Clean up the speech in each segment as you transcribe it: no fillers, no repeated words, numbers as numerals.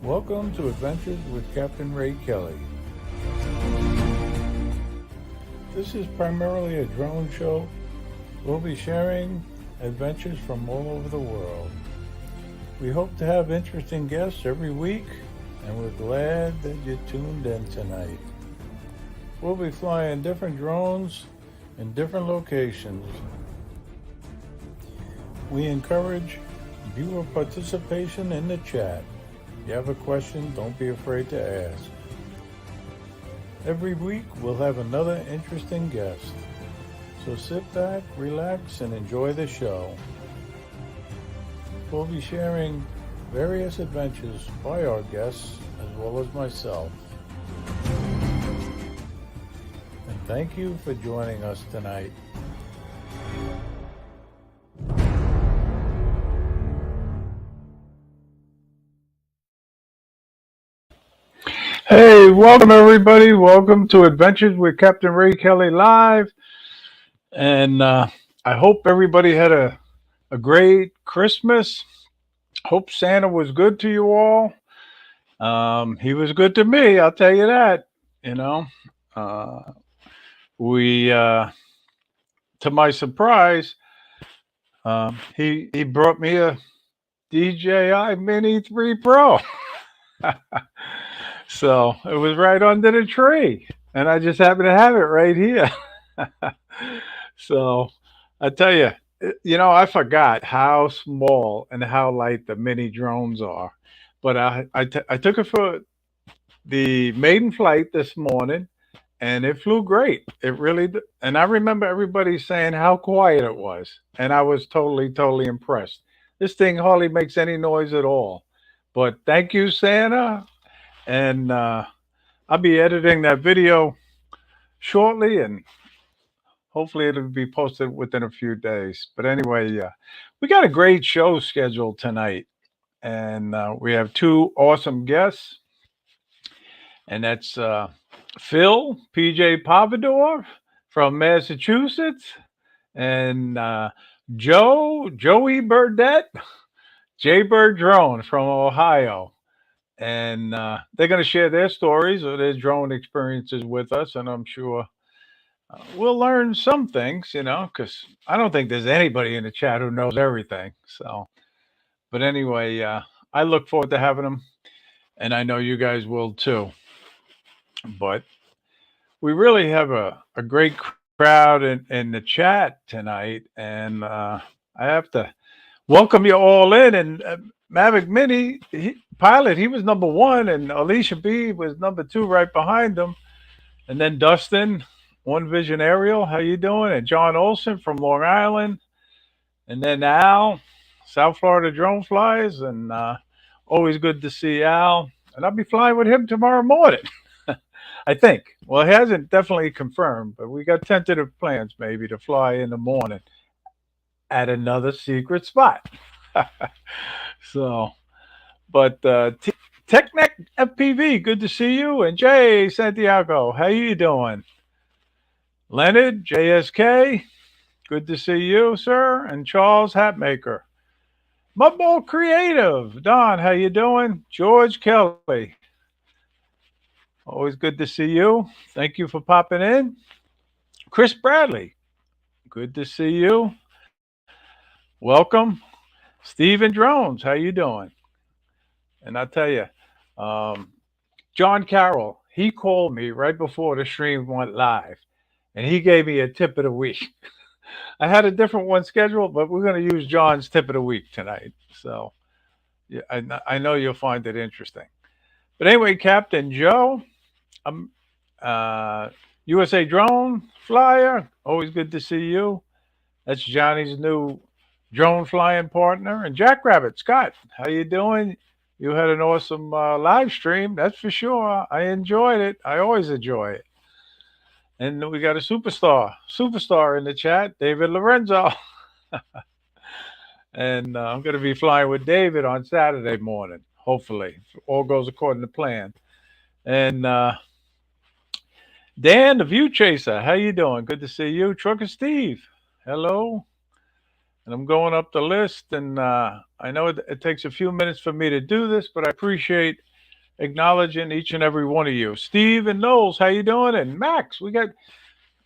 Welcome to Adventures with Capt Ray Kelly. This is primarily a drone show. We'll be sharing adventures from all over the world. We hope to have interesting guests every week, and we're glad that you tuned in tonight. We'll be flying different drones in different locations. We encourage viewer participation in the chat. If you have a question, don't be afraid to ask. Every week we'll have another interesting guest. So sit back, relax, and enjoy the show. We'll be sharing various adventures by our guests as well as myself. And thank you for joining us tonight. Hey, welcome everybody. Welcome to Adventures with Capt Ray Kelly Live. And I hope everybody had a great Christmas. Hope Santa was good to you all. He was good to me, I'll tell you that. You know, to my surprise, he brought me a DJI Mini 3 Pro. So it was right under the tree, and I just happen to have it right here. So I tell you, I forgot how small and how light the mini drones are. But I took it for the maiden flight this morning, and it flew great. It really did. And I remember everybody saying how quiet it was, and I was totally impressed. This thing hardly makes any noise at all. But thank you, Santa. And I'll be editing that video shortly, and hopefully it'll be posted within a few days. But anyway, we got a great show scheduled tonight, and we have two awesome guests, and that's Phil, PJ Pavadore from Massachusetts, and Joey Burdette, JBurd Drone from Ohio. And they're going to share their stories or their drone experiences with us, and I'm sure we'll learn some things, because I don't think there's anybody in the chat who knows everything. So, but anyway, I look forward to having them, and I know you guys will too. But we really have a great crowd in the chat tonight, and I have to welcome you all in. And Mavic Mini Pilot, he was number one, and Alicia B was number two right behind him. And then Dustin, One Vision Aerial, how you doing? And John Olson from Long Island. And then Al, South Florida Drone Flies, and always good to see Al. And I'll be flying with him tomorrow morning, I think. Well, he hasn't definitely confirmed, but we got tentative plans maybe to fly in the morning at another secret spot. So, but TechNet FPV, good to see you. And Jay Santiago, how you doing? Leonard, JSK, good to see you, sir. And Charles Hatmaker. Mudball Creative, Don, how you doing? George Kelly, always good to see you. Thank you for popping in. Chris Bradley, good to see you. Welcome. Steven Drones, how you doing? And I'll tell you, John Carroll, he called me right before the stream went live, and he gave me a tip of the week. I had a different one scheduled, but we're going to use John's tip of the week tonight. So yeah, I know you'll find it interesting. But anyway, Captain Joe, USA Drone Flyer, always good to see you. That's Johnny's new drone flying partner. And Jackrabbit, Scott, how you doing? You had an awesome live stream, that's for sure. I enjoyed it. I always enjoy it. And we got a superstar in the chat, David Lorenzo. And I'm going to be flying with David on Saturday morning, hopefully. If all goes according to plan. And Dan, the View Chaser, how you doing? Good to see you. Trucker Steve, hello. And I'm going up the list, and I know it takes a few minutes for me to do this, but I appreciate acknowledging each and every one of you. Steve and Knowles, how you doing? And Max, we got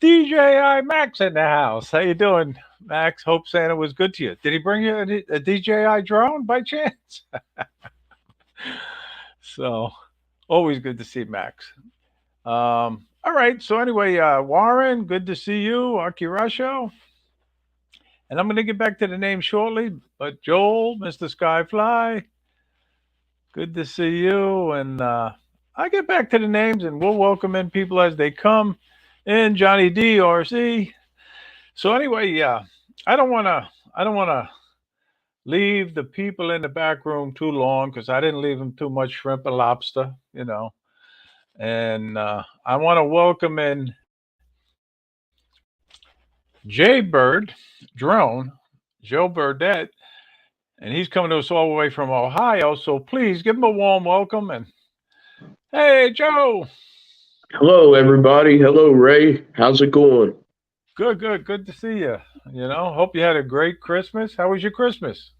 DJI Max in the house. How you doing, Max? Hope Santa was good to you. Did he bring you a DJI drone by chance? So always good to see Max. All right. So anyway, Warren, good to see you. Akirasho. And I'm going to get back to the name shortly. But Joel, Mr. Skyfly, good to see you. And I get back to the names, and we'll welcome in people as they come. And Johnny D, RC. So anyway, yeah, I don't want to. I don't want to leave the people in the back room too long because I didn't leave them too much shrimp and lobster, you know. And I want to welcome in JBurd Drone, Joe Burdette, and he's coming to us all the way from Ohio. So please give him a warm welcome. And hey, Joe. Hello, everybody. Hello, Ray. How's it going? Good to see you. You know, hope you had a great Christmas. How was your Christmas?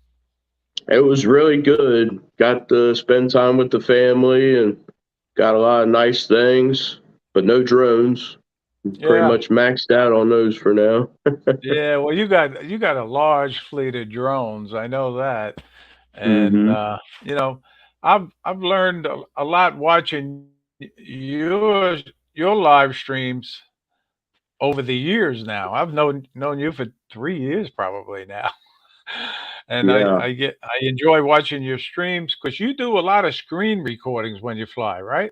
It was really good. Got to spend time with the family and got a lot of nice things, but no drones. Pretty Yeah. much maxed out on those for now. Yeah, well, you got a large fleet of drones. I know that, and Hmm. you know, I've learned a lot watching your live streams over the years now. I've known you for 3 years probably now, and Yeah, I enjoy watching your streams because you do a lot of screen recordings when you fly, right?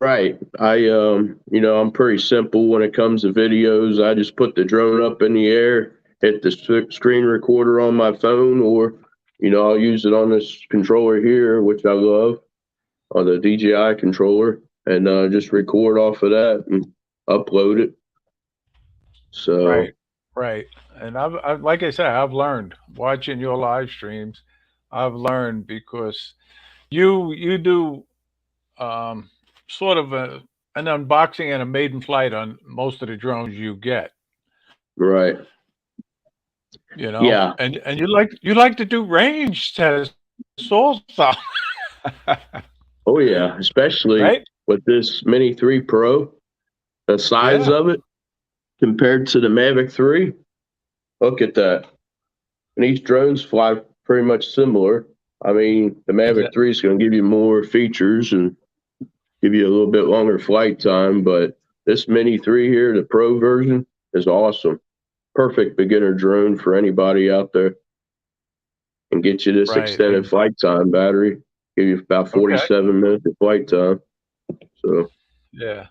right. I'm pretty simple when it comes to videos. I just put the drone up in the air, hit the screen recorder on my phone, or I'll use it on this controller here, which I love, on the DJI controller, and just record off of that and upload it. Right, So right. And I've like I said, I've learned watching your live streams. I've learned because you do um, sort of an unboxing and a maiden flight on most of the drones you get. right, You know, yeah, and you like to do range tests also, oh yeah, especially right? with this Mini 3 Pro, the size Yeah. of it compared to the Mavic 3. Look at that, and each drones fly pretty much similar. I mean, the Mavic Exa- 3 is going to give you more features and give you a little bit longer flight time, but this Mini 3 here, the Pro version, is awesome. Perfect beginner drone for anybody out there, and get you this Right. extended flight time battery. Give you about Okay. 47 minutes of flight time. So Yeah.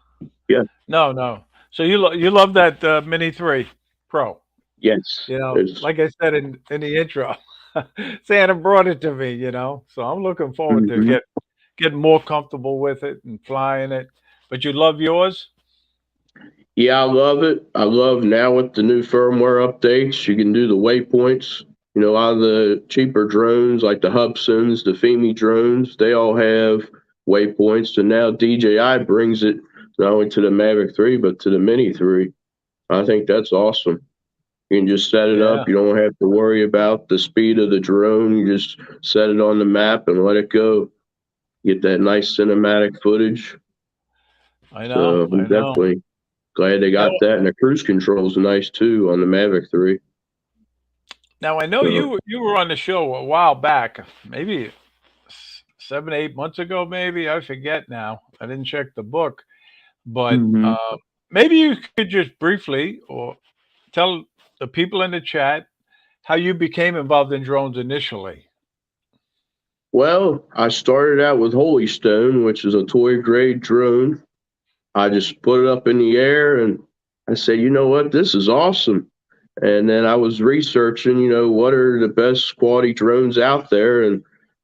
yeah, No, no. So you love that Mini 3 Pro. yes, You know, it's like I said in the intro, Santa brought it to me, you know. So I'm looking forward to hmm getting more comfortable with it and flying it. But you love yours? yeah, I love it. I love now with the new firmware updates, you can do the waypoints. A lot of the cheaper drones like the Hubsons, the Femi drones, they all have waypoints, and now DJI brings it not only to the Mavic 3 but to the Mini 3. I think that's awesome. You can just set it Yeah, up. You don't have to worry about the speed of the drone. You just set it on the map and let it go. Get that nice cinematic footage. I know, So I'm I know. definitely glad they Now, got that. And the cruise control is nice too on the Mavic 3. now I know So you were on the show a while back, maybe 7, 8 months ago, maybe I forget now. I didn't check the book, but hmm maybe you could just briefly or tell the people in the chat how you became involved in drones initially. well, I started out with Holy Stone, which is a toy grade drone. I just put it up in the air and I said, you know what, this is awesome. And then I was researching, what are the best quality drones out there. And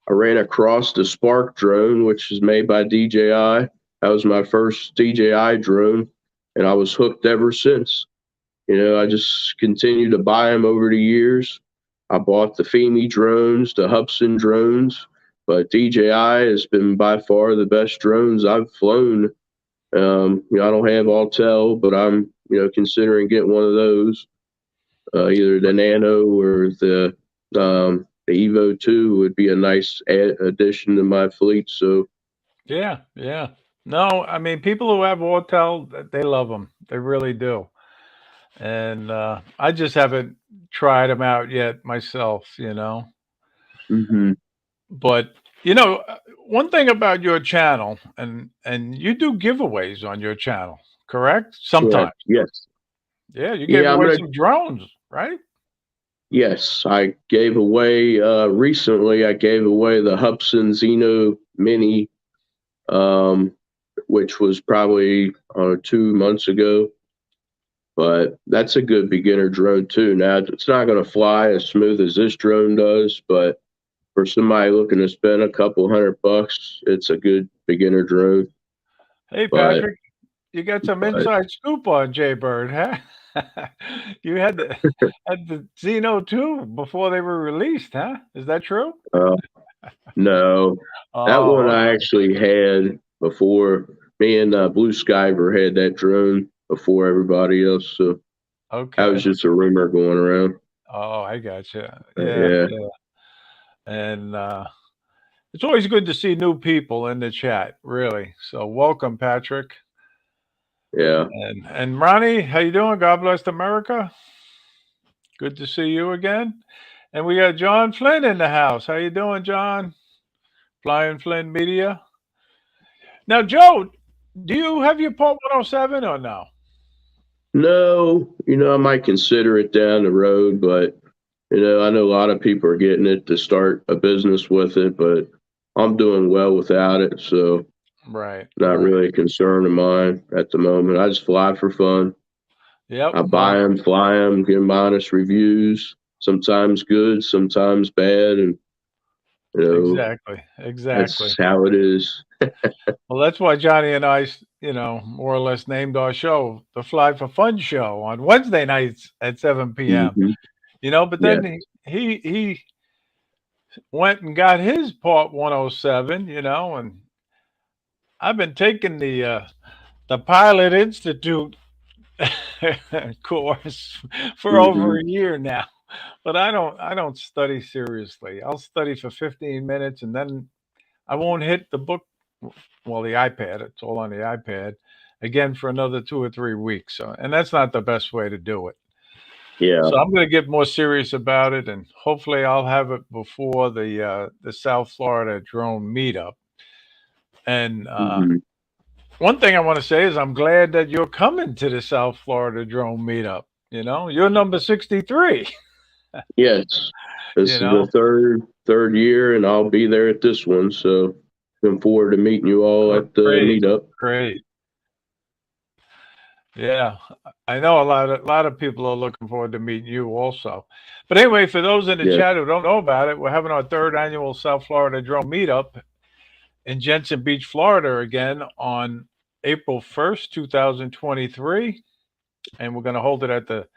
I ran across the Spark drone, which is made by DJI. That was my first DJI drone. And I was hooked ever since. I just continued to buy them over the years. I bought the Femi drones, the Hubson drones, but DJI has been by far the best drones I've flown. I don't have Autel, but I'm, considering getting one of those. Either the Nano or the Evo 2 would be a nice addition to my fleet. So Yeah, yeah. No, I mean, people who have Autel, they love them. They really do. And I just haven't tried them out yet myself. Hmm. But one thing about your channel, and you do giveaways on your channel, correct? Correct. Sometimes. Yes. Yeah, you gave Yeah, I'm away gonna. some drones, right? Yes, I gave away recently. I gave away the Hubson Zeno Mini, um, which was probably 2 months ago. But that's a good beginner drone too. Now it's not going to fly as smooth as this drone does, but for somebody looking to spend a couple $100, it's a good beginner drone. Hey, But Patrick, you got some but inside scoop on JBurd, huh? You had the Xeno 2 before they were released, huh? Is that true? uh, no, that one Oh, I actually had before. Me and Blue Skyver had that drone before everybody else. So that was okay. just a rumor going around. Oh, I gotcha. Yeah, Yeah, yeah. And it's always good to see new people in the chat, really. So welcome, Patrick. yeah. And Ronnie, how you doing? God bless America. Good to see you again. And we got John Flynn in the house. How you doing, John? Flying Flynn Media. Now, Joe, do you have your Part 107 or no? No, I might consider it down the road, but I know a lot of people are getting it to start a business with it, but I'm doing well without it, so Right, not right. really a concern of mine at the moment. I just fly for fun. Yep. I buy Well, them, fly them, give them honest reviews. Sometimes good, sometimes bad, and exactly, that's exactly. how it is. Well, that's why Johnny and I, more or less named our show the Fly for Fun Show on Wednesday nights at 7 p.m. Hmm. But Yeah. then he went and got his Part 107, and I've been taking the Pilot Institute course for over Hmm. a year now. But I don't study seriously. I'll study for 15 minutes and then I won't hit the book, well, the iPad. It's all on the iPad again for another 2 or 3 weeks. So, and that's not the best way to do it. Yeah. So I'm going to get more serious about it, and hopefully I'll have it before the South Florida drone meetup. And Hmm. one thing I want to say is I'm glad that you're coming to the South Florida drone meetup. You're number 63. Yes. You This is the know, third year, and I'll be there at this one. So looking forward to meeting you all at the great, meetup. great. Yeah, I know a lot of people are looking forward to meeting you also. But anyway, for those in the Yeah. chat who don't know about it, we're having our third annual South Florida Drone Meetup in Jensen Beach, Florida, again on April 1st, 2023, and we're going to hold it at the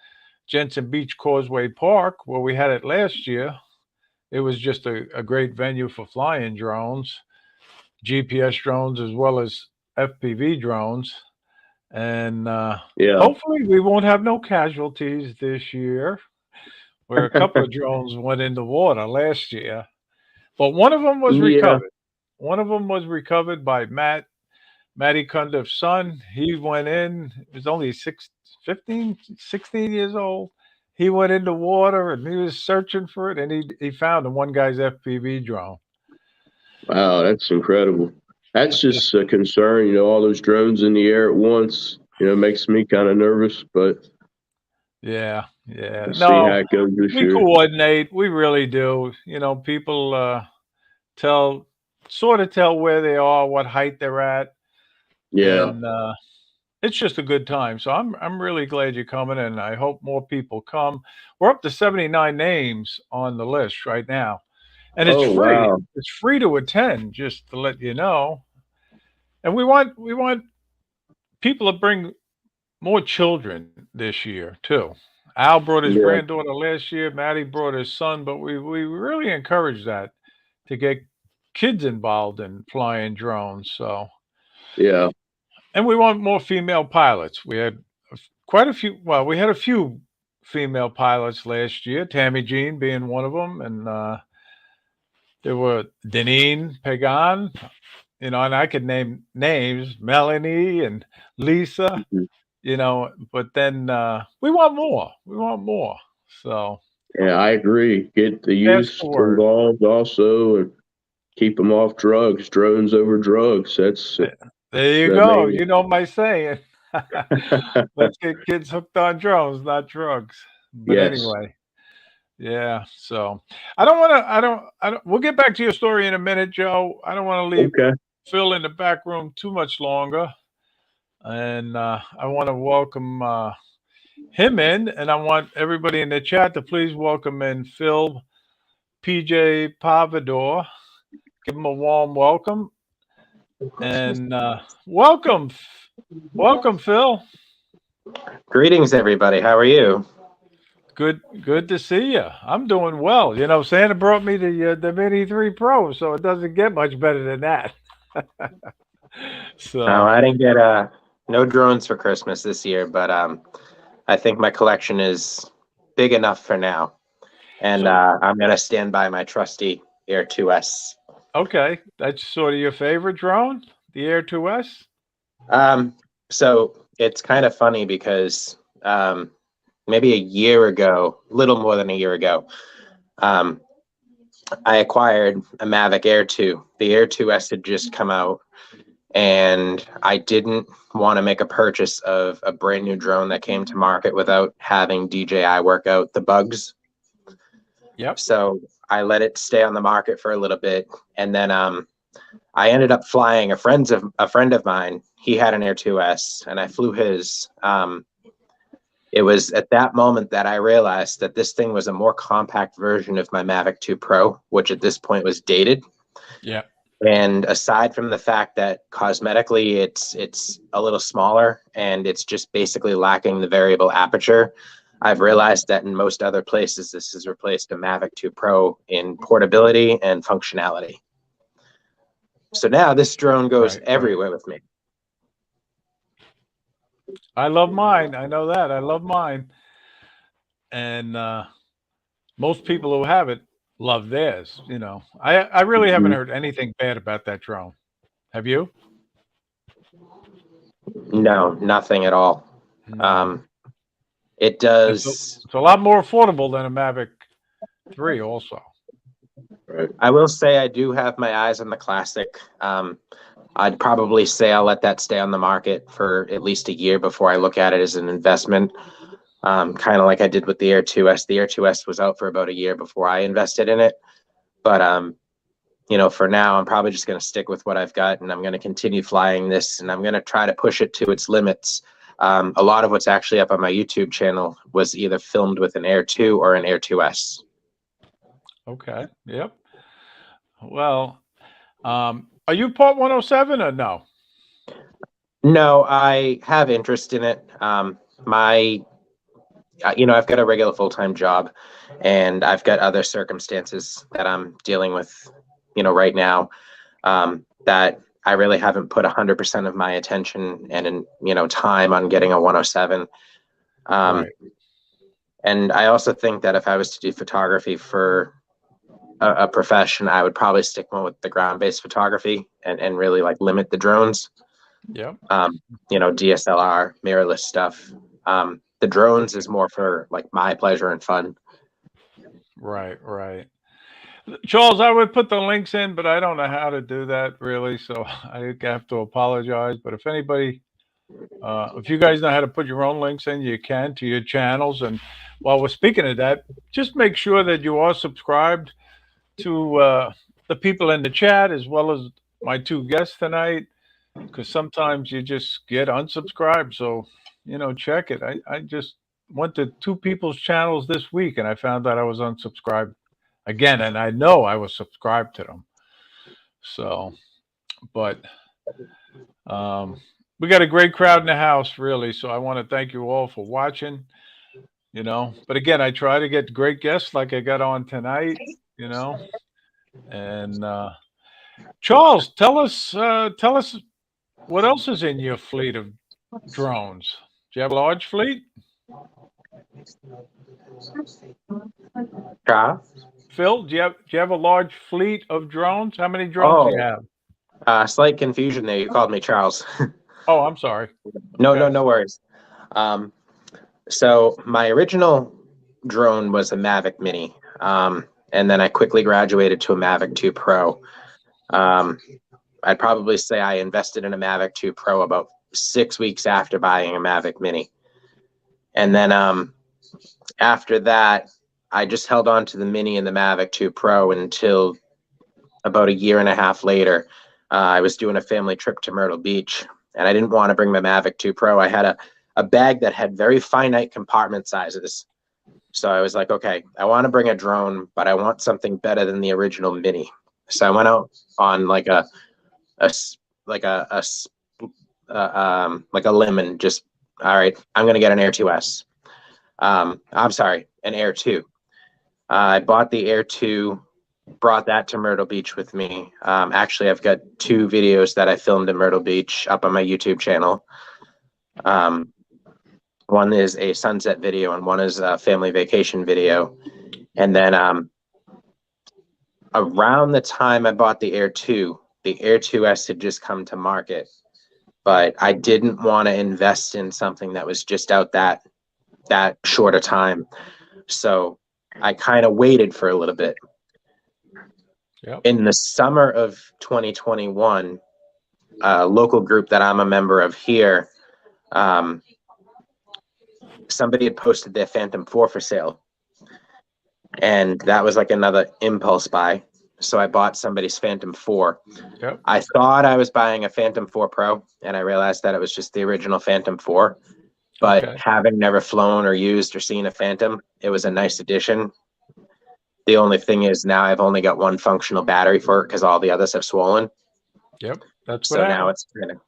Jensen Beach Causeway Park where we had it last year. It was just a great venue for flying drones, GPS drones, as well as FPV drones. And Yeah. hopefully, we won't have no casualties this year, where a couple of drones went in the water last year. But one of them was Yeah. recovered. One of them was recovered by Matty Cundiff's son. He went in, he was only 15, 16 years old. He went in the water and he was searching for it, and he found the one guy's FPV drone. Wow, that's incredible. That's just a concern, all those drones in the air at once, makes me kind of nervous, but Yeah, yeah. we'll see how No, it goes this we year. coordinate. We really do. People tell sort of tell where they are, what height they're at, Yeah. and it's just a good time. So I'm really glad you're coming, and I hope more people come. We're up to 79 names on the list right now, and it's Oh, free. wow. It's free to attend, just to let you know. And we want people to bring more children this year too. Al brought his Yeah. granddaughter last year. Maddie brought his son, but we really encourage that to get kids involved in flying drones. So, Yeah. and we want more female pilots. We had quite a few. Well, we had a few female pilots last year. Tammy Jean being one of them, and there were Deneen Pagan you know, and I could name names, Melanie and Lisa, Mhm. you know, but then we want more. We want more. So Yeah, I agree. Get the ask youth the word. involved also, and keep them off drugs. Drones over drugs. That's There you the go. main. You know my saying. Let's get kids hooked on drones, not drugs. But Yes. anyway, yeah. So I don't want to. I don't. We'll get back to your story in a minute, Joe. I don't want to leave Okay. Phil in the back room too much longer, and I want to welcome him in, and I want everybody in the chat to please welcome in Phil PJ Pavadore. Give him a warm welcome, and welcome, welcome, Phil. Greetings, everybody. How are you? Good to see you. I'm doing well. You know, Santa brought me the Mini 3 Pro, so it doesn't get much better than that. Oh, So I didn't get no drones for Christmas this year, but I think my collection is big enough for now, and so I'm gonna stand by my trusty Air 2S. okay, that's sort of your favorite drone, the Air 2S. So it's kind of funny because maybe a year ago, little more than a year ago, um, I acquired a Mavic Air 2. The Air 2S had just come out, and I didn't want to make a purchase of a brand new drone that came to market without having DJI work out the bugs. Yep. So I let it stay on the market for a little bit, and then I ended up flying a friend of mine. He had an Air 2S, and I flew his. It was at that moment that I realized that this thing was a more compact version of my Mavic 2 Pro, which at this point was dated. Yeah. And aside from the fact that cosmetically it's a little smaller and it's just basically lacking the variable aperture, I've realized that in most other places this has replaced a Mavic 2 Pro in portability and functionality. So now this drone goes Right. Right. everywhere with me. I love mine. I know that. I love mine. And most people who have it love theirs. You know, I really haven't Mhm. heard anything bad about that drone. Have you? No, nothing at all. No. Um, it It's a, does. it's a lot more affordable than a Mavic 3 also. Right. I will say I do have my eyes on the Classic. I'd probably say I'll let that stay on the market for at least a year before I look at it as an investment. Kind of like I did with the Air 2S. The Air 2S was out for about a year before I invested in it. But you know, for now, I'm probably just going to stick with what I've got, and I'm going to continue flying this, and I'm going to try to push it to its limits. A lot of what's actually up on my YouTube channel was either filmed with an Air 2 or an Air 2S. Okay. Yep. Well, are you part 107 or no? No, I have interest in it. My you know, I've got a regular full-time job, and I've got other circumstances that I'm dealing with, you know, right now, that I really haven't put 100% of my attention and, you know, time on getting a 107. Um, Right. and I also think that if I was to do photography for a profession, I would probably stick more with the ground-based photography and really like limit the drones. Yep. You know, DSLR, mirrorless stuff. The drones is more for like my pleasure and fun. Right. Right. Charles, I would put the links in, but I don't know how to do that really, so I have to apologize. But if anybody, if you guys know how to put your own links in, you can to your channels. And while we're speaking of that, just make sure that you are subscribed to the people in the chat as well as my two guests tonight, because sometimes you just get unsubscribed. So, you know, check it. I just went to two people's channels this week and I found out I was unsubscribed again. And I know I was subscribed to them. So, but we got a great crowd in the house, really. So I want to thank you all for watching, you know. But again, I try to get great guests like I got on tonight, you know. And Charles, tell us what else is in your fleet of drones? Do you have a large fleet? Yeah. Phil, do you have a large fleet of drones? How many drones do you Oh, have? Slight confusion there. You called me Charles. Oh, I'm sorry. No, Okay. no worries. So my original drone was a Mavic Mini, and then I quickly graduated to a Mavic 2 Pro. I'd probably say I invested in a Mavic 2 Pro about 6 weeks after buying a Mavic Mini. And then after that, I just held on to the Mini and the Mavic 2 Pro until about a year and a half later. I was doing a family trip to Myrtle Beach, and I didn't want to bring my Mavic 2 Pro. I had a bag that had very finite compartment sizes. So I was like, okay, I want to bring a drone, but I want something better than the original Mini. So I went out on like a limb and just, all right, I'm gonna get an Air 2S. I'm sorry, an Air 2. I bought the Air 2, brought that to Myrtle Beach with me. Actually, I've got 2 videos that I filmed in Myrtle Beach up on my YouTube channel. One is a sunset video and one is a family vacation video. And then around the time I bought the Air 2, the Air 2S had just come to market. But I didn't want to invest in something that was just out that short a time. So I kind of waited for a little bit. Yep. In the summer of 2021, a local group that I'm a member of here, somebody had posted their Phantom 4 for sale. And that was like another impulse buy. So I bought somebody's Phantom 4. Yep. I thought I was buying a Phantom 4 Pro, and I realized that it was just the original Phantom 4. But Okay. having never flown or used or seen a Phantom, it was a nice addition. The only thing is now I've only got one functional battery for it because all the others have swollen. Yep. That's what So now happened. it's kind of,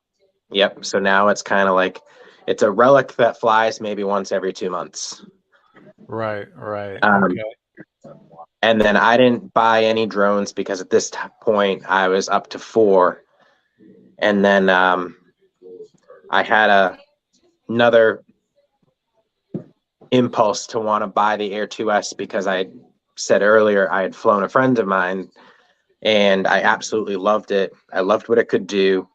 yep. So now it's kind of like, it's a relic that flies maybe once every 2 months. Right. Right. Um, Okay. And then I didn't buy any drones because at this point I was up to 4. And then I had another impulse to want to buy the Air 2S because I said earlier I had flown a friend of mine and I absolutely loved it. I loved what it could do.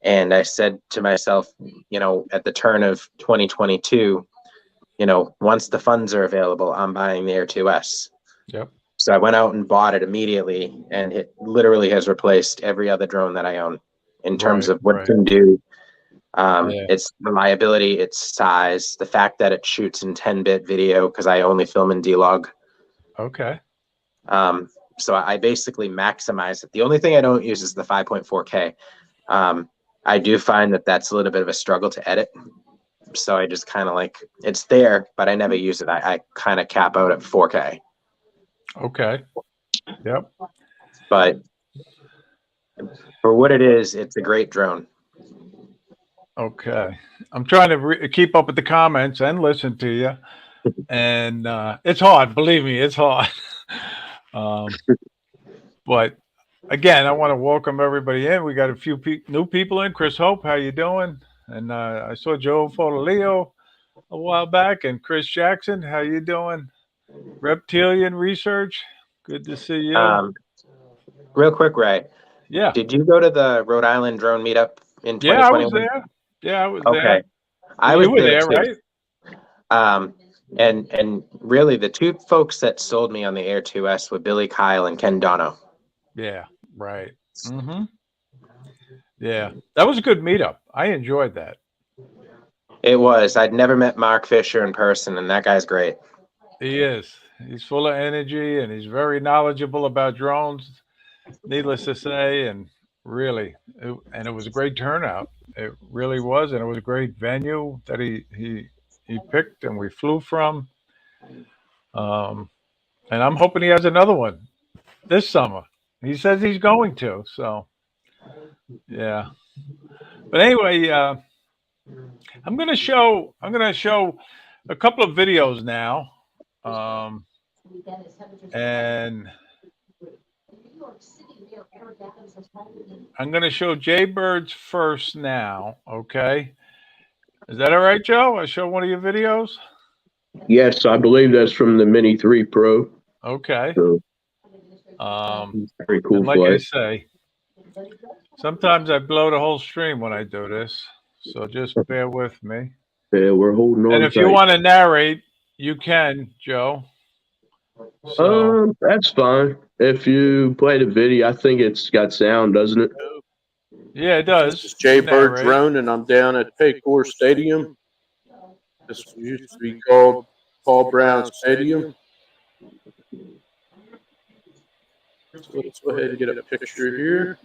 And I said to myself, you know, at the turn of 2022, you know, once the funds are available, I'm buying the Air 2S. Yep. So I went out and bought it immediately, and it literally has replaced every other drone that I own in terms Right. of what it Right. can do. Yeah. Its reliability, its size, the fact that it shoots in 10-bit video because I only film in D-Log. Okay. So I basically maximize it. The only thing I don't use is the 5.4K. I do find that that's a little bit of a struggle to edit. So I just kind of like, it's there, but I never use it. I kind of cap out at 4K. Okay. Yep. But for what it is, it's a great drone. Okay. I'm trying to keep up with the comments and listen to you. And it's hard. Believe me, it's hard. But again, I want to welcome everybody in. We got a few new people in. Chris Hope, how you doing? And I saw Joe Fodolio a while back, and Chris Jackson, how you doing? Reptilian Research, good to see you. Real quick, Ray. Yeah. Did you go to the Rhode Island drone meetup in 2021? Yeah, I was there. Yeah, I was there. Okay. I was you were there too. Right? And really the 2 folks that sold me on the Air 2S were Billy Kyle and Ken Dono. Yeah, right. Mm-hmm. Yeah, that was a good meetup. I enjoyed that. It was. I'd never met Mark Fisher in person, and that guy's great. He is. He's full of energy, and he's very knowledgeable about drones, needless to say, and really, it was a great turnout. It really was, and it was a great venue that he picked, and we flew from. And I'm hoping he has another one this summer. He says he's going to, so yeah. But anyway, I'm gonna show a couple of videos now, and I'm gonna show JBurd's first now. Okay, is that all right, Joe? I show one of your videos. Yes, I believe that's from the Mini 3 Pro. Okay. So, very cool and like flight. I say, Sometimes I blow the whole stream when I do this, so just bear with me. Yeah, we're holding And on if you tight. want to narrate, you can, Joe. So That's fine. If you play the video, I think it's got sound, doesn't it? yeah, it does. This is JBurd Drone, and I'm down at Pavadore Stadium. This used to be called Paul Brown Stadium. So let's go ahead and get a picture here.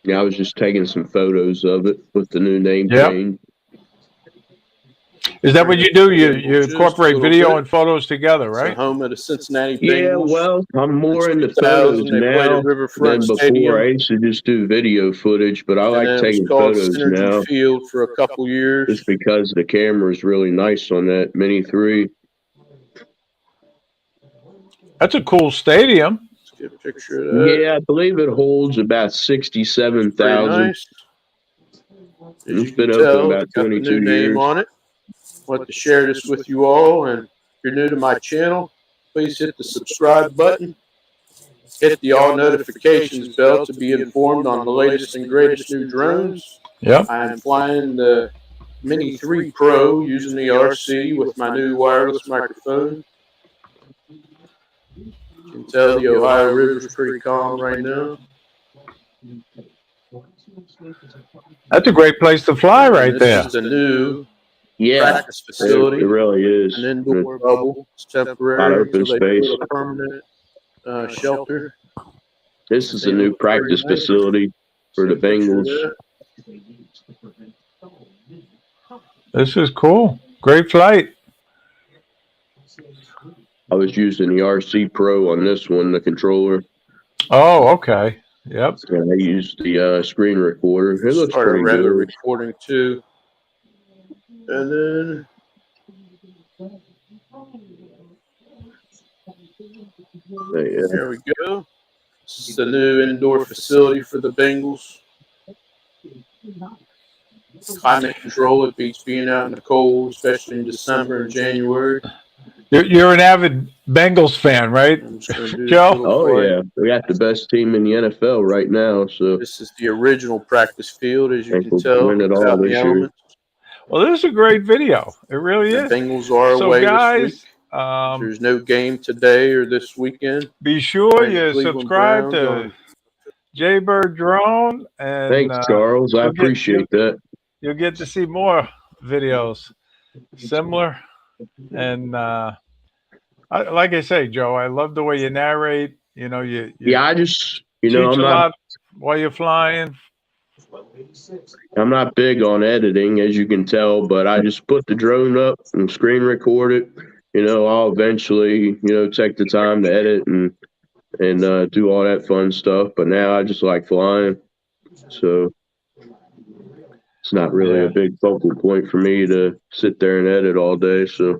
Yeah, I was just taking some photos of it with the new name Yep. change. Is that what you do? You Just incorporate a video bit. and photos together, It's right? the home of the Cincinnati Bengals. Yeah, well, I'm more Since into 2000, photos they played now at Riverfront than before. Stadium. I used to just do video footage, but I And like then it was taking called photos Synergy now Field for a couple years. just because the camera is really nice on that Mini 3. That's a cool stadium. Let's get a picture of that. Yeah, I believe it holds about 67,000. Pretty nice. As It's you been can open tell, about it's got the 22 new name years. on it. I want to share this with you all, and if you're new to my channel, please hit the subscribe button. Hit the all notifications bell to be informed on the latest and greatest new drones. Yep. I am flying the Mini 3 Pro using the RC with my new wireless microphone. You can tell the Ohio River is pretty calm right now. That's a great place to fly right there. This is the new Yeah, practice facility. it really is. An indoor bubble. It's temporary open until they space. build a permanent shelter. This is a new practice facility for the Bengals. This is cool. Great flight. I was using the RC Pro on this one, the controller. Oh, okay. Yep. And I used the screen recorder. It looks pretty regular good. recording too. And then there we go. This is the new indoor facility for the Bengals. Climate control, it beats being out in the cold, especially in December and January. You're an avid Bengals fan, right, Joe? Oh, yeah. We got the best team in the NFL right now. So this is the original practice field, as you can we'll tell. win it all Without this the year. elements. Well, this is a great video. It really The is. Bengals are So, away guys, this week. There's no game today or this weekend. be sure Playing the you Cleveland subscribe Browns to JBurd Drone, and thanks, Charles. I appreciate that. You'll get to see more videos similar. And like I say, Joe, I love the way you narrate. You know, you I just teach I'm a not lot while you're flying. I'm not big on editing, as you can tell, but I just put the drone up and screen record it. I'll eventually, take the time to edit and do all that fun stuff. But now I just like flying, so it's not really a big focal point for me to sit there and edit all day. So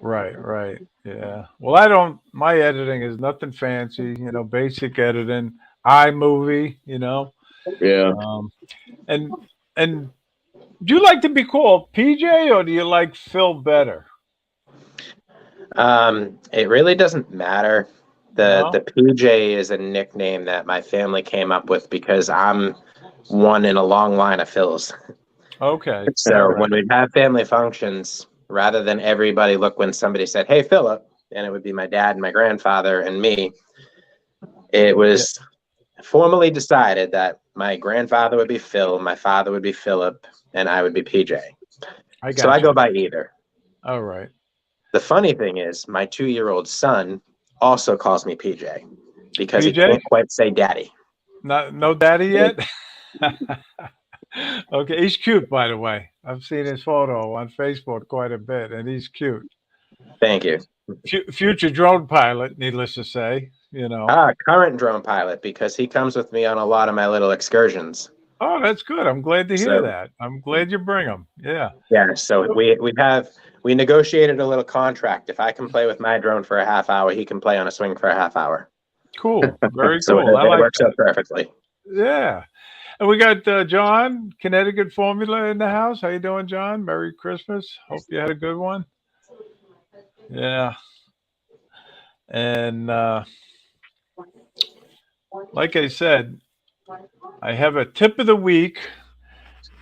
Right, yeah. Well, my editing is nothing fancy. Basic editing, iMovie. Yeah. And do you like to be called PJ or do you like Phil better? It really doesn't matter. The PJ is a nickname that my family came up with because I'm one in a long line of Phils. Okay. So when we have family functions, rather than everybody look when somebody said, "Hey, Philip," and it would be my dad and my grandfather and me, it was formally decided that my grandfather would be Phil, my father would be Philip, and I would be PJ. So I go by either. All right. The funny thing is, my 2-year-old son also calls me PJ because he can't quite say daddy. No daddy yet? Okay, he's cute, by the way. I've seen his photo on Facebook quite a bit, and he's cute. Thank you. Future drone pilot, needless to say, current drone pilot, because he comes with me on a lot of my little excursions. Oh, that's good. I'm glad to hear that. I'm glad you bring him. Yeah. Yeah. So we negotiated a little contract. If I can play with my drone for a half hour, he can play on a swing for a half hour. Cool. Very so cool. It works out perfectly. Yeah. And we got John, Connecticut Formula in the house. How you doing, John? Merry Christmas. Hope you had a good one. Yeah. And like I said, I have a tip of the week,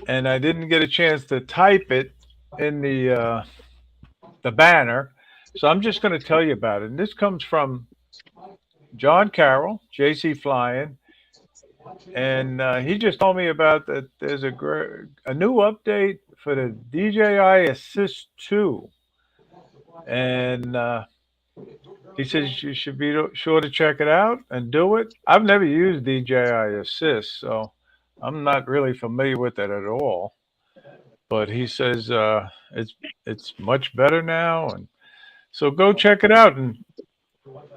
and I didn't get a chance to type it in the banner, so I'm just going to tell you about it. And this comes from John Carroll, JC Flying, and he just told me about that. There's a new update for the DJI Assist 2, and he says you should be sure to check it out and do it. I've never used DJI Assist, so I'm not really familiar with it at all. But he says it's much better now, and so go check it out. And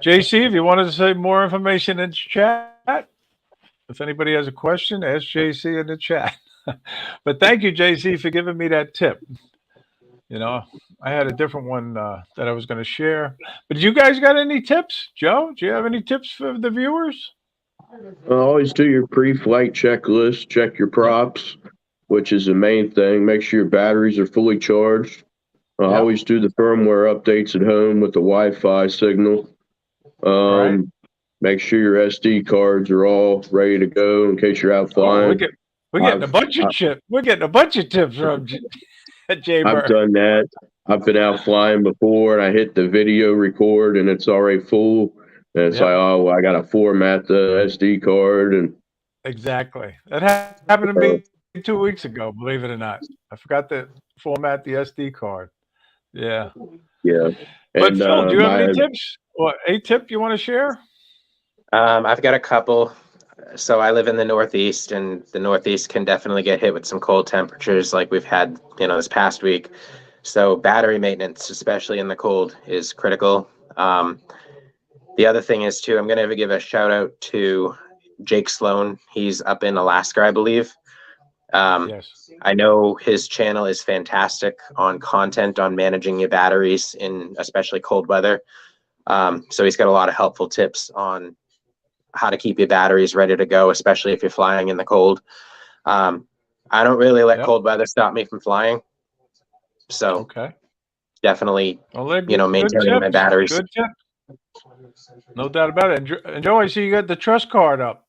JC, if you wanted to say more information in the chat, if anybody has a question, ask JC in the chat. But thank you, JC, for giving me that tip. You know, I had a different one that I was going to share. But you guys got any tips? Joe, do you have any tips for the viewers? Always do your pre-flight checklist. Check your props, which is the main thing. Make sure your batteries are fully charged. Always do the firmware updates at home with the Wi-Fi signal. Right. Make sure your SD cards are all ready to go in case you're out flying. We're getting a bunch of tips. We're getting a bunch of tips from JBurd. I've done that. I've been out flying before, and I hit the video record, and it's already full. And it's like, oh, well, I got to format the SD card, and exactly. That happened to me 2 weeks ago. Believe it or not, I forgot to format the SD card. Yeah. But Phil, do you have any tips or a tip you want to share? I've got a couple. So I live in the Northeast, and the Northeast can definitely get hit with some cold temperatures like we've had, this past week. So battery maintenance, especially in the cold, is critical. The other thing is, too, I'm going to give a shout out to Jake Sloan. He's up in Alaska, I believe. Yes. I know his channel is fantastic on content on managing your batteries in especially cold weather. So he's got a lot of helpful tips on how to keep your batteries ready to go, especially if you're flying in the cold. I don't really let cold weather stop me from flying. So definitely, maintaining my batteries. Good tip. No doubt about it. And Joe, I see you got the trust card up.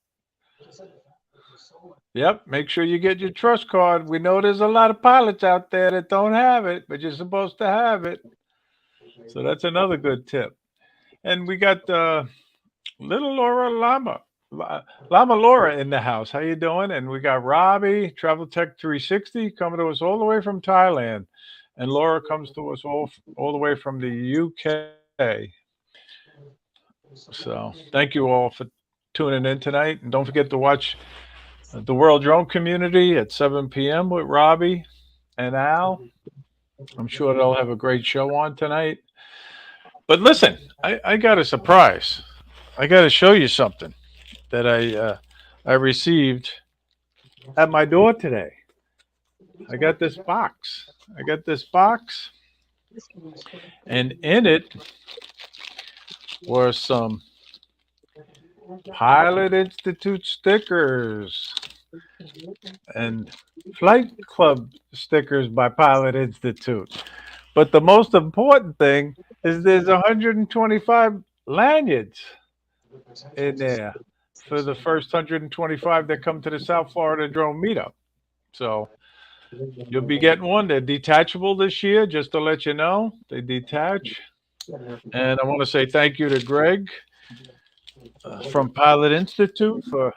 Yep. Make sure you get your trust card. We know there's a lot of pilots out there that don't have it, but you're supposed to have it. So that's another good tip. And we got little Laura Lama Laura in the house. How you doing? And we got Robbie, Travel Tech 360, coming to us all the way from Thailand. And Laura comes to us all the way from the UK. So thank you all for tuning in tonight. And don't forget to watch the World Drone Community at 7 p.m. with Robbie and Al. I'm sure they'll have a great show on tonight. But listen, I got a surprise. I got to show you something that I received at my door today. I got this box. And in it were some Pilot Institute stickers and Flight Club stickers by Pilot Institute. But the most important thing is there's 125 lanyards in there for the first 125 that come to the South Florida Drone Meetup. So you'll be getting one. They're detachable this year, just to let you know. They detach. And I want to say thank you to Greg from Pilot Institute for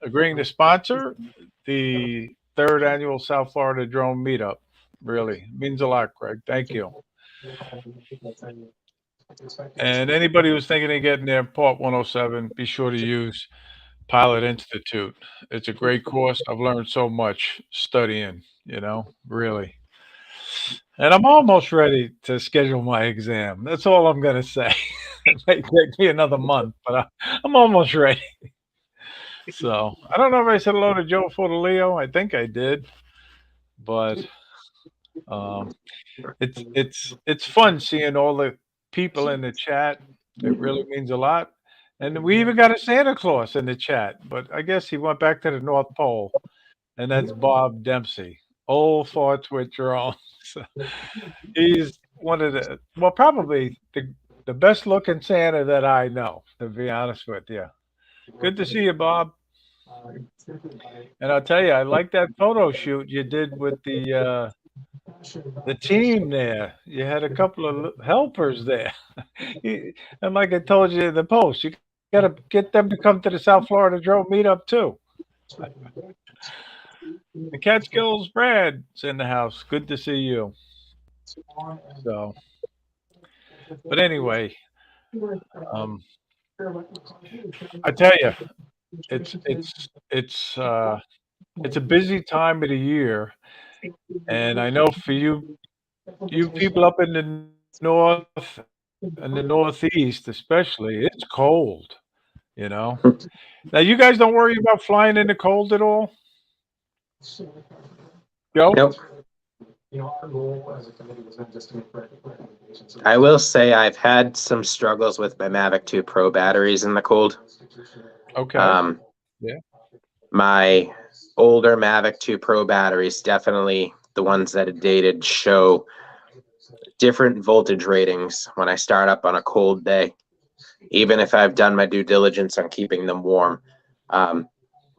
agreeing to sponsor the 3rd annual South Florida Drone Meetup. Really means a lot, Greg. Thank you. And anybody who's thinking of getting their Part 107, be sure to use Pilot Institute. It's a great course. I've learned so much studying, really. And I'm almost ready to schedule my exam. That's all I'm going to say. It may take me another month, but I'm almost ready. So I don't know if I said hello to Joe Fortaleo. I think I did, but it's fun seeing all the people in the chat. It really means a lot. And we even got a Santa Claus in the chat, but I guess he went back to the North Pole, and that's Bob Dempsey, old farts with drones. He's one of probably the best looking Santa that I know, to be honest with you. Good to see you, Bob. And I'll tell you, I like that photo shoot you did with the team there. You had a couple of helpers there. And like I told you in the post, you got to get them to come to the South Florida Drone meetup too. The Catskills Brad's in the house. Good to see you. So, but anyway, um, I tell you, it's it's it's uh, it's a busy time of the year, and I know for you people up in the north and the northeast especially, it's cold. You know. Now you guys don't worry about flying in the cold at all, Joe? Nope. I will say I've had some struggles with my Mavic 2 Pro batteries in the cold. Okay. Yeah. My older Mavic 2 Pro batteries, definitely the ones that are dated, show different voltage ratings when I start up on a cold day, even if I've done my due diligence on keeping them warm.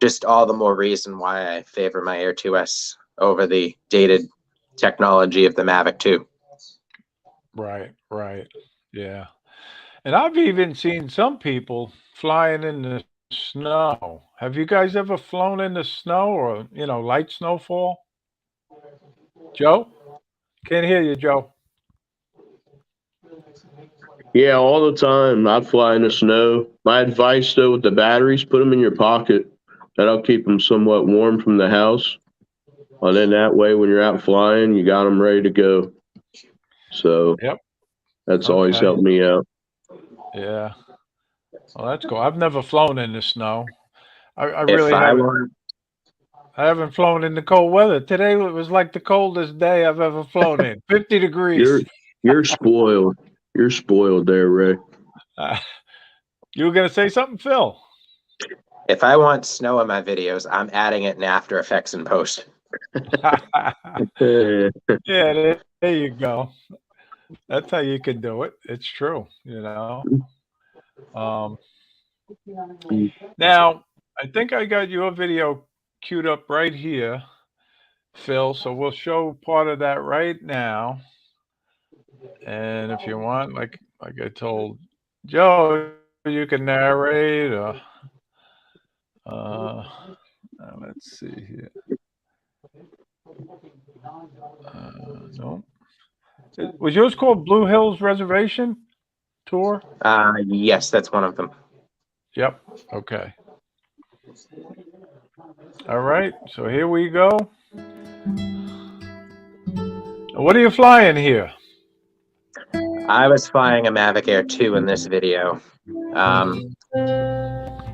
Just all the more reason why I favor my Air 2S over the dated technology of the Mavic 2. Right. Yeah. And I've even seen some people flying in the snow. Have you guys ever flown in the snow or, light snowfall? Joe? Can't hear you, Joe. Yeah, all the time. I'd fly in the snow. My advice, though, with the batteries, put them in your pocket. That'll keep them somewhat warm from the house. And then that way, when you're out flying, you got them ready to go. So Yep. that's always Okay. helped me out. Yeah. Well, that's cool. I've never flown in the snow. I If really I haven't. want, I haven't flown in the cold weather. Today was like the coldest day I've ever flown in. 50 You're degrees. you're spoiled. You're spoiled there, Ray. Uh, you were going to say something, Phil? if I want snow in my videos, I'm adding it in After Effects and post. Yeah, there you go. That's how you can do it. It's true, Um, now, I think I got your video queued up right here, Phil. So we'll show part of that right now. And if you want, like I told Joe, you can narrate. Let's see here. No. Was yours called Blue Hills Reservation Tour? Yes, that's one of them. Yep. Okay. All right. So here we go. What are you flying here? I was flying a Mavic Air 2 in this video.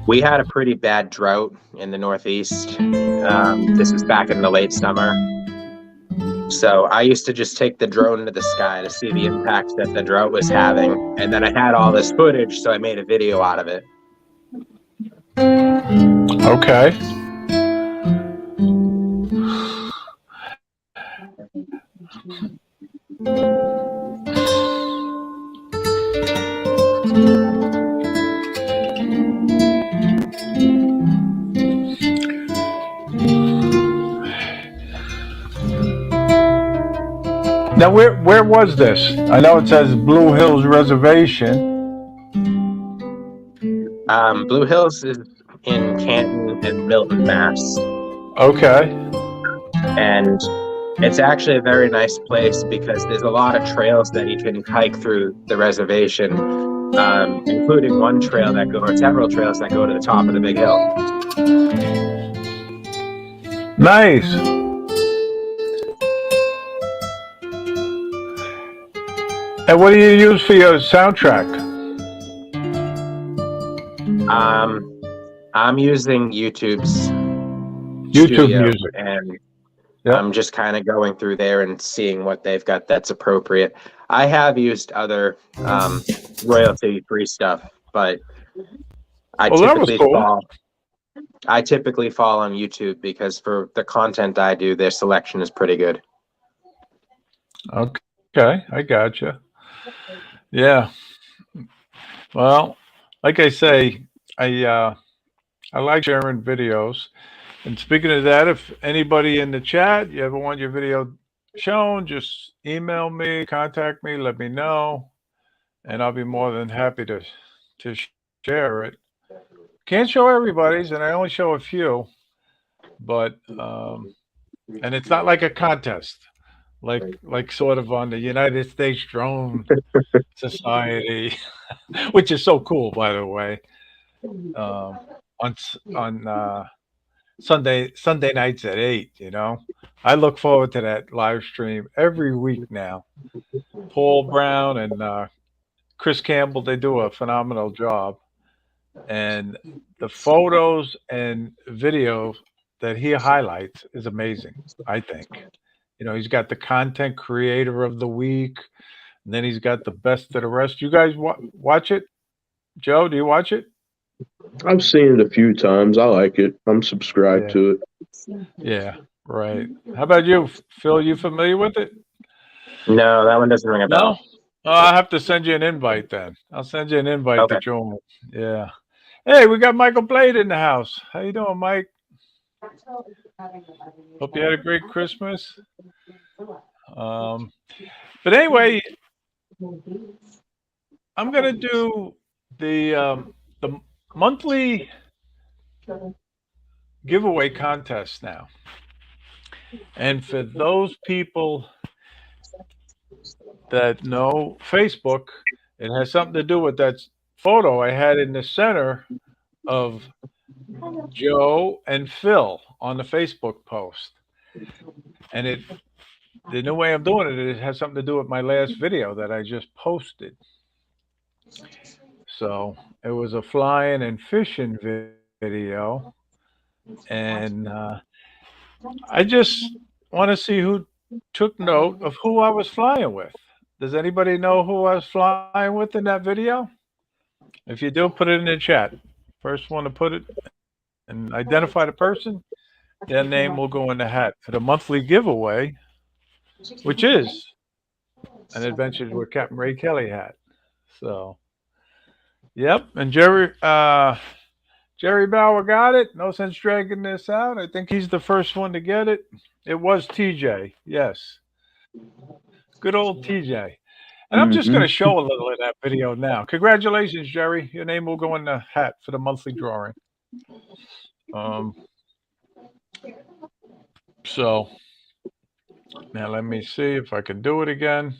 We had a pretty bad drought in the Northeast. This was back in the late summer. So I used to just take the drone to the sky to see the impact that the drought was having. And then I had all this footage, so I made a video out of it. Okay. Now, where was this? I know it says Blue Hills Reservation. Blue Hills is in Canton and Milton, Mass. Okay. And it's actually a very nice place because there's a lot of trails that you can hike through the reservation, including several trails that go to the top of the big hill. Nice. And what do you use for your soundtrack? I'm using YouTube's YouTube music, and yep. I'm just kind of going through there and seeing what they've got that's appropriate. I have used other royalty-free stuff, but I typically fall on YouTube because for the content I do, their selection is pretty good. Okay, I gotcha. Yeah. Well, like I say, I I like sharing videos. And speaking of that, if anybody in the chat, you ever want your video shown, just email me, contact me, let me know, and I'll be more than happy to share it. Can't show everybody's, and I only show a few, but and it's not like a contest, like sort of on the United States Drone Society, which is so cool, by the way. On Sunday nights at 8. I look forward to that live stream every week now. Paul Brown and Chris Campbell, they do a phenomenal job, and the photos and video that he highlights is amazing. I think he's got the content creator of the week, and then he's got the best of the rest. You guys watch it? Joe, do you watch it? I've seen it a few times. I like it. I'm subscribed to it. Yeah, right. How about you, Phil? You familiar with it? No, that one doesn't ring a bell. No? Oh, I'll have to send you an invite then. I'll send you an invite to join. Yeah. Hey, we got Michael Blade in the house. How you doing, Mike? Hope you had a great Christmas. But anyway, I'm gonna do the monthly giveaway contest now. And for those people that know Facebook, it has something to do with that photo I had in the center of Joe and Phil on the Facebook post. And the new way I'm doing it has something to do with my last video that I just posted. So it was a flying and fishing video. And I just want to see who took note of who I was flying with. Does anybody know who I was flying with in that video? If you do, put it in the chat. First one to put it and identify the person, their name will go in the hat for the monthly giveaway, which is an Adventures with Capt Ray Kelly hat. So, yep. And Jerry Bauer got it. No sense dragging this out. I think he's the first one to get it. It was TJ. Yes. Good old TJ. And I'm just going to show a little of that video now. Congratulations, Jerry. Your name will go in the hat for the monthly drawing. So now let me see if I can do it again.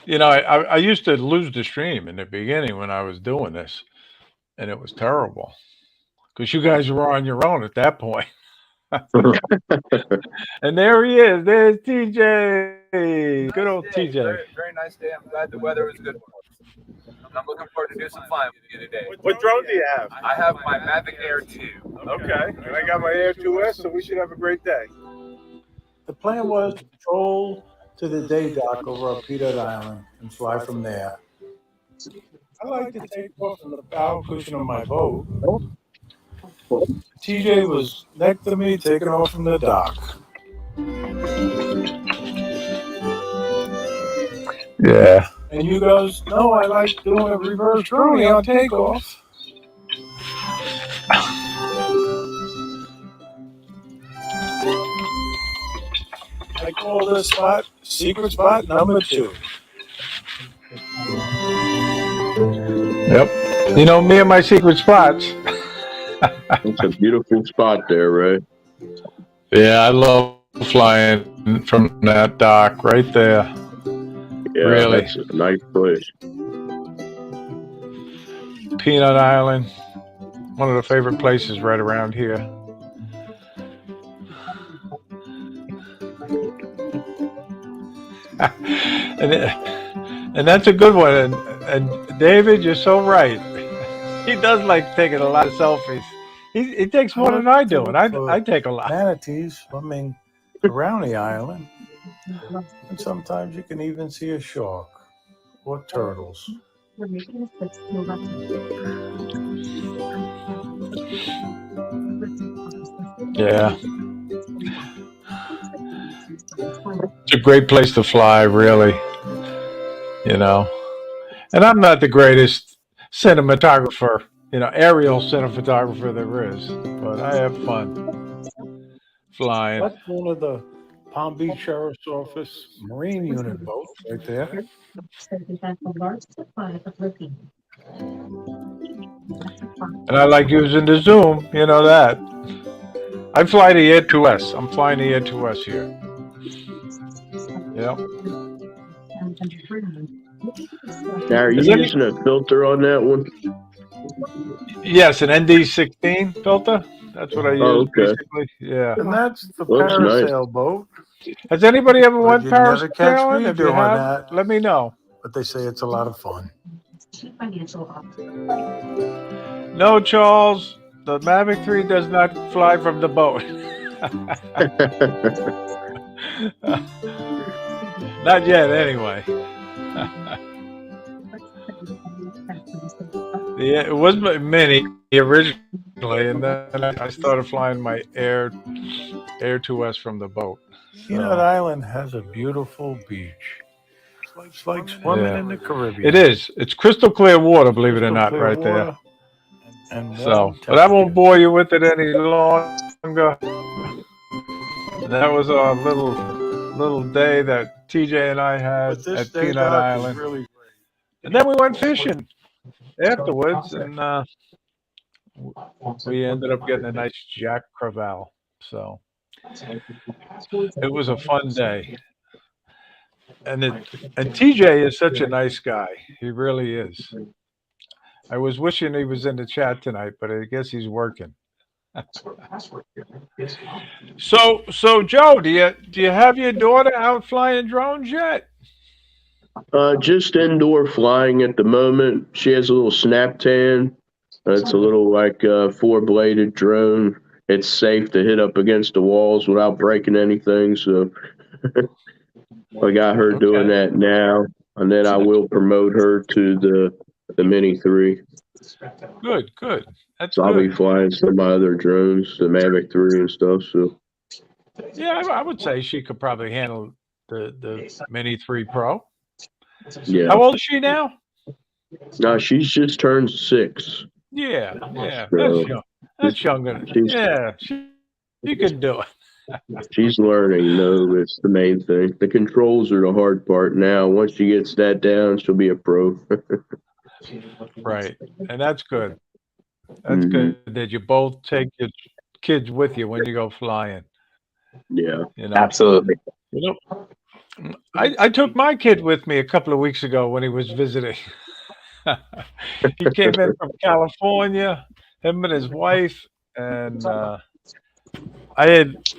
I used to lose the stream in the beginning when I was doing this, and it was terrible because you guys were on your own at that point. And there he is. There's TJ. Good old TJ. Very nice day. I'm glad the weather was good. I'm looking forward to do some flying with you today. What drone do you have? I have my Mavic Air 2. Okay. And I got my Air 2S, so we should have a great day. The plan was to patrol to the day dock over on Burdette Island and fly from there. I like to take off from the bow cushion of my boat. TJ was next to me, taking off from the dock. Yeah. And you goes, no, I like doing a reverse drone on takeoff. I call this spot secret spot number 2. Yep. Me and my secret spots. It's a beautiful spot there, Ray. Yeah, I love flying from that dock right there. Yeah, really. That's a nice place. Peanut Island, one of the favorite places right around here. and that's a good one. And David, you're so right. He does like taking a lot of selfies. He takes more than I do, and I take a lot. Manatees swimming around the island, and sometimes you can even see a shark or turtles. Yeah. It's a great place to fly, really. And I'm not the greatest cinematographer, aerial cinematographer there is. But I have fun flying. That's one of the Palm Beach Sheriff's Office Marine Unit boats right there. And I like using the zoom, you know that. I fly the Air 2S. I'm flying the Air 2S here. Yeah. Now, are you using a filter on that one? Yes, an ND16 filter. That's what I use, Oh, okay. basically. Yeah. And that's the Looks nice. parasail boat. Has anybody ever went But you'd never catch parasailing? me If you doing have, that. let me know. But they say it's a lot of fun. No, Charles. The Mavic 3 does not fly from the boat. Not yet, anyway. Yeah, it was my Mini originally, and then I started flying my Air 2S from the boat. Peanut Island has a beautiful beach. It's like swimming in the Caribbean. It is. It's crystal clear water, believe it or not, right there. And So, but I won't bore you with it any longer. That was our little day that TJ and I had at Peanut Island. Really and then we went fishing afterwards, and we ended up getting a nice Jack Crevalle. So it was a fun day. And TJ is such a nice guy. He really is. I was wishing he was in the chat tonight, but I guess he's working. So Joe, do you have your daughter out flying drones yet? Just indoor flying at the moment. She has a little Snaptan. It's a little like 4-bladed drone. It's safe to hit up against the walls without breaking anything. So I got her doing that now, and then I will promote her to the Mini 3. Good. That's so I'll be flying some of my other drones, the Mavic 3 and stuff. So yeah, I would say she could probably handle the Mini 3 Pro. yeah. How old is she now? No, she's just turned 6. Yeah. So That's younger. Yeah, she can do it. She's learning, though. It's the main thing. The controls are the hard part now. Once she gets that down, she'll be a pro. Right. And that's good. That's good that you both take your kids with you when you go flying. Yeah. Absolutely. I took my kid with me a couple of weeks ago when he was visiting. He came in from California, him and his wife, and I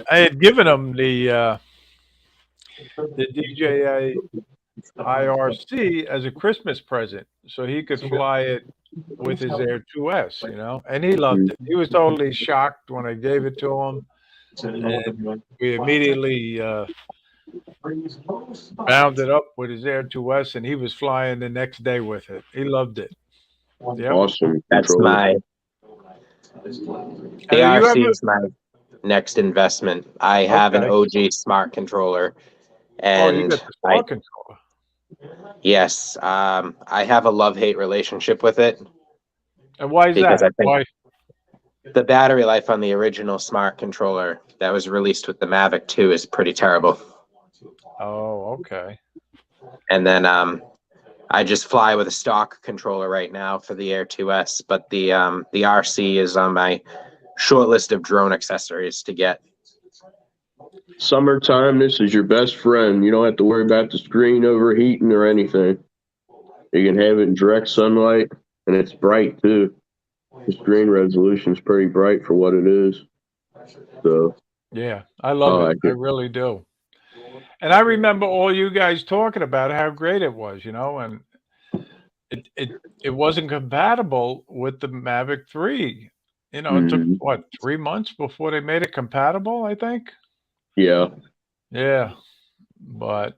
had given him the DJI IRC as a Christmas present, so he could fly it with his Air 2S, and he loved it. He was totally shocked when I gave it to him, and we immediately bound it up with his Air 2S, and he was flying the next day with it. He loved it. Yep. Awesome. That's the RC is my next investment. I have an OG smart controller, and you got the smart controller. Yes, I have a love-hate relationship with it. And why is because that? I think the battery life on the original smart controller that was released with the Mavic 2 is pretty terrible. Oh, okay. And then I just fly with a stock controller right now for the Air 2S, but the RC is on my short list of drone accessories to get. Summertime, this is your best friend. You don't have to worry about the screen overheating or anything. You can have it in direct sunlight, and it's bright too. The screen resolution is pretty bright for what it is. So yeah, I love it. I really do. And I remember all you guys talking about how great it was, and it wasn't compatible with the Mavic 3. It took what, 3 months before they made it compatible, I think. Yeah. Yeah. But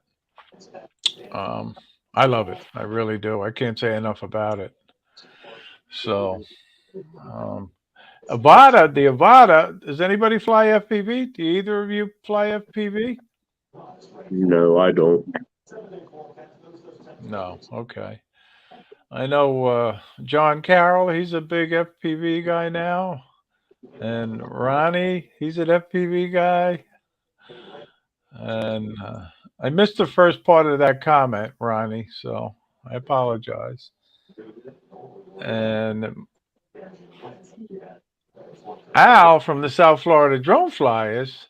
I love it. I really do. I can't say enough about it. So Avata, the Avata, does anybody fly FPV? Do either of you fly FPV? No, I don't. No. Okay. I know John Carroll, he's a big FPV guy now. And Ronnie, he's an FPV guy. And I missed the first part of that comment, Ronnie, so I apologize. And Al from the South Florida Drone Flyers,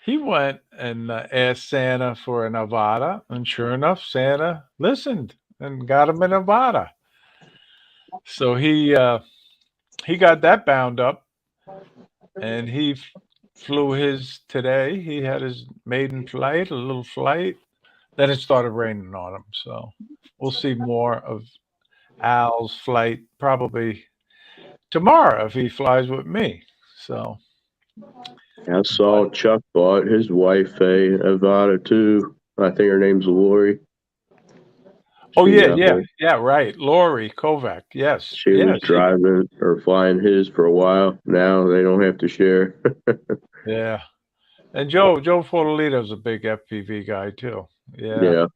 he went and asked Santa for a Nevada, and sure enough, Santa listened and got him a Nevada. So he got that bound up, and he flew his today. He had his maiden flight, a little flight. Then it started raining on him. So we'll see more of Al's flight probably tomorrow if he flies with me. So I saw Chuck bought his wife a Nevada too. I think her name's Lori. oh She yeah, got yeah, one. yeah, right. Lori Kovac. Yes. She Yeah, was driving or flying his for a while. Now they don't have to share. yeah. And Joe Fortalito's a big FPV guy too. Yeah.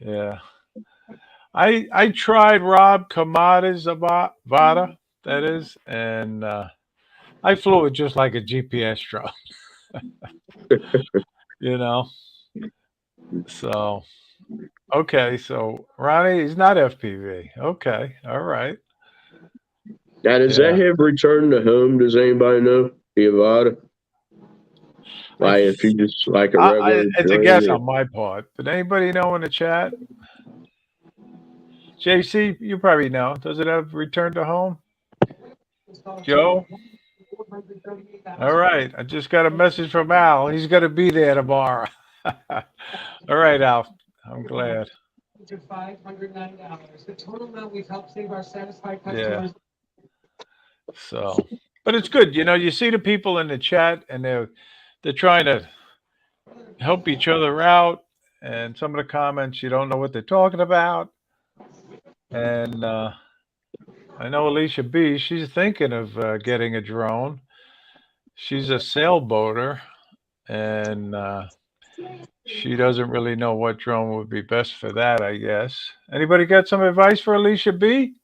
Yeah. I tried Rob Kamada's Vada, that is, and I flew it just like a GPS drone. You know. So okay, so Ronnie, he's not FPV. Okay, all right. Now, does Yeah. that have return to home? Does anybody know the Nevada? Like, if you just like a regular It's a drone guess or- on my part. Did anybody know in the chat? JC, you probably know. Does it have return to home? Joe? All right. I just got a message from Al. He's going to be there tomorrow. All right, Al. I'm glad. To $509. The total amount we've helped save our satisfied Yeah. customers. So, but it's good. You know, you see the people in the chat, and they're trying to help each other out. And some of the comments, you don't know what they're talking about. And I know Alicia B. She's thinking of getting a drone. She's a sailboater, and she doesn't really know what drone would be best for that, I guess. Anybody got some advice for Alicia B?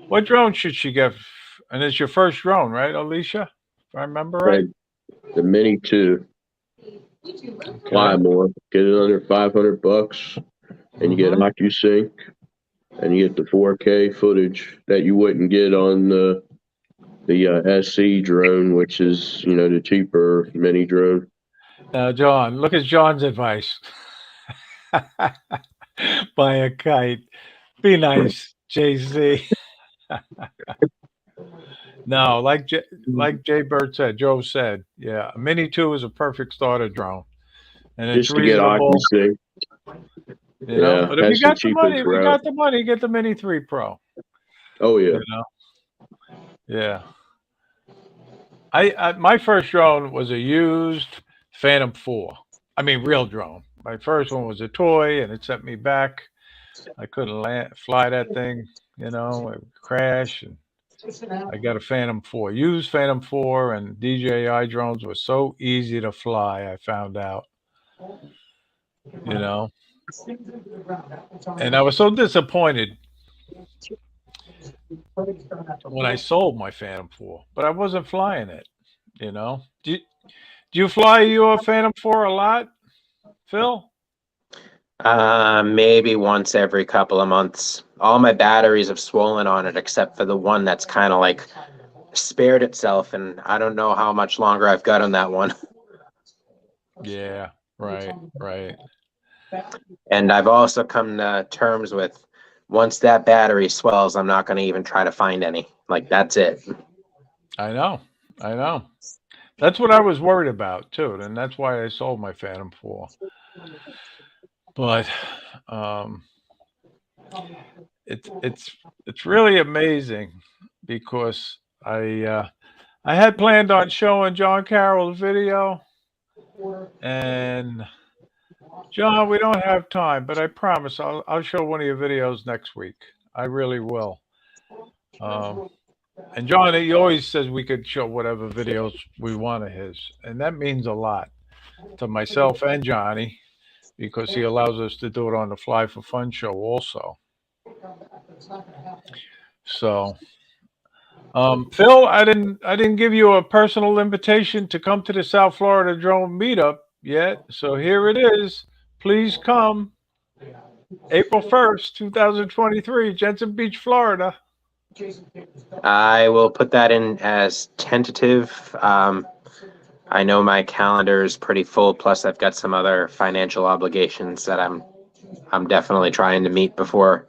What drone should she get? And it's your first drone, right, Alicia? If I remember right. the Mini 2. Fly more. Get it under $500, and you get OcuSync, and you get the 4K footage that you wouldn't get on the SC drone, which is the cheaper mini drone. Now, John, look at John's advice. Buy a kite. Be nice, JC. No, like JBurd said, Joe said, yeah, a Mini 2 is a perfect starter drone, and it's Just to get reasonable. OcuSync. You know, Yeah, but if you that's the got the money, cheapest we route. got the money. Get the Mini 3 Pro. Oh yeah. You know? Yeah. I my first drone was a used Phantom 4. I mean, real drone. My first one was a toy, and it sent me back. I couldn't fly that thing. You know, it would crash, and I got a Phantom 4. Used Phantom 4, and DJI drones were so easy to fly. I found out. You know, and I was so disappointed when I sold my Phantom 4, but I wasn't flying it. You know, do you fly your Phantom 4 a lot, Phil? Maybe once every couple of months. All my batteries have swollen on it, except for the one that's kind of like spared itself, and I don't know how much longer I've got on that one. Yeah, right. And I've also come to terms with, once that battery swells, I'm not going to even try to find any. Like, that's it. I know. That's what I was worried about too, and that's why I sold my Phantom 4. But it's really amazing, because I had planned on showing John Carroll's video, and John, we don't have time, but I promise I'll show one of your videos next week. I really will. And John, he always says we could show whatever videos we want of his, and that means a lot to myself and Johnny, because he allows us to do it on the Fly for Fun show also. So, Phil, I didn't give you a personal invitation to come to the South Florida Drone Meetup yet. So here it is. Please come April 1st, 2023, Jensen Beach, Florida. I will put that in as tentative. I know my calendar is pretty full. Plus, I've got some other financial obligations that I'm definitely trying to meet before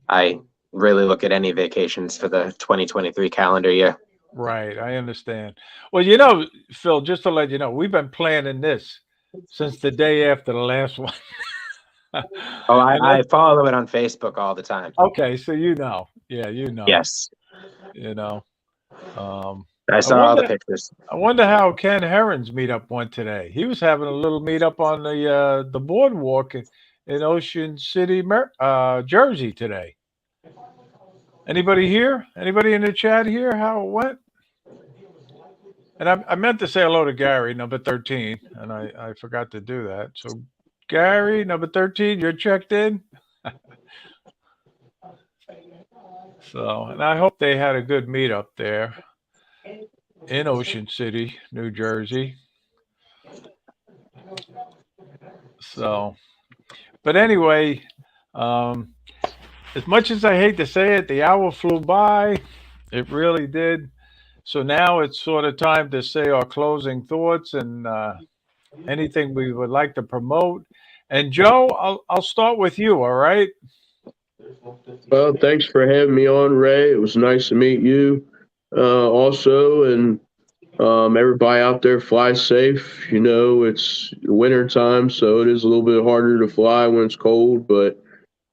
I really look at any vacations for the 2023 calendar year. Right, I understand. Well, you know, Phil, just to let you know, we've been planning this since the day after the last one. Oh, And I follow it on Facebook all the time. okay, so you know. Yeah, you know. Yes, You know. Um, I I saw all the wonder pictures. I wonder how Ken Herron's meetup went today. He was having a little meetup on the boardwalk in Ocean City, Jersey today. Anybody here? Anybody in the chat here? How it went? And I meant to say hello to Gary, number 13, and I forgot to do that. So, Gary, number 13, you're checked in. So, and I hope they had a good meetup there in Ocean City, New Jersey. So, but anyway, as much as I hate to say it, the hour flew by. It really did. So now it's sort of time to say our closing thoughts and anything we would like to promote. And Joe, I'll start with you. All right. Well, thanks for having me on, Ray. It was nice to meet you also. And everybody out there, fly safe. You know, it's winter time, so it is a little bit harder to fly when it's cold, but,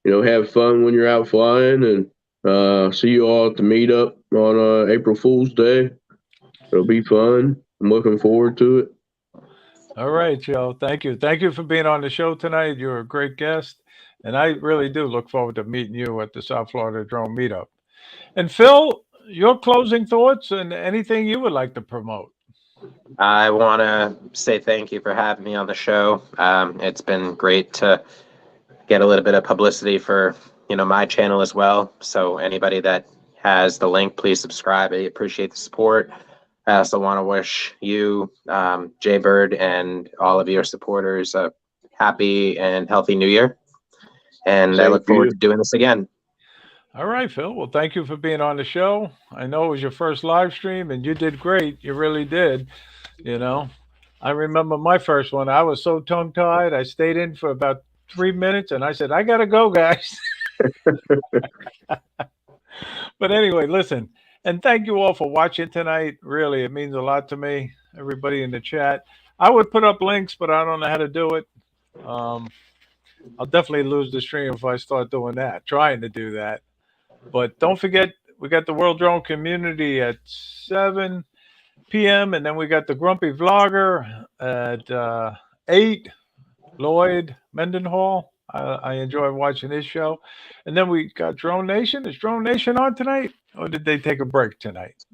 you know, have fun when you're out flying. And see you all at the meetup on April Fool's Day. It'll be fun. I'm looking forward to it. All right, Joe. Thank you. Thank you for being on the show tonight. You're a great guest. And I really do look forward to meeting you at the South Florida Drone Meetup. And Phil, your closing thoughts and anything you would like to promote. I want to say thank you for having me on the show. It's been great to get a little bit of publicity for, you know, my channel as well. So anybody that has the link, please subscribe. I appreciate the support. I also want to wish you, JBurd, and all of your supporters a happy and healthy new year. And I Same look for forward you. to doing this again. All right, Phil. Well, thank you for being on the show. I know it was your first live stream and you did great. You really did. You know, I remember my first one. I was so tongue tied. I stayed in for about 3 minutes and I said, I got to go, guys. But anyway, listen, and thank you all for watching tonight. Really, it means a lot to me. Everybody in the chat. I would put up links, but I don't know how to do it. I'll definitely lose the stream if I start doing that, trying to do that. But don't forget, we got the World Drone Community at 7 p.m. And then we got the Grumpy Vlogger at 8. Lloyd Mendenhall. I enjoy watching his show. And then we got Drone Nation. Is Drone Nation on tonight? Or did they take a break tonight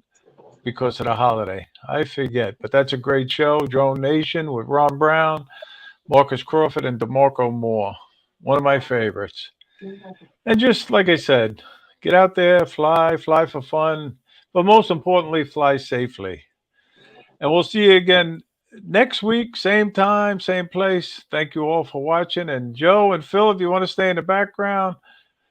because of the holiday? I forget. But that's a great show. Drone Nation with Ron Brown, Marcus Crawford, and DeMarco Moore. One of my favorites. And just like I said, get out there, fly for fun. But most importantly, fly safely. And we'll see you again next week, same time, same place. Thank you all for watching. And Joe and Phil, if you want to stay in the background,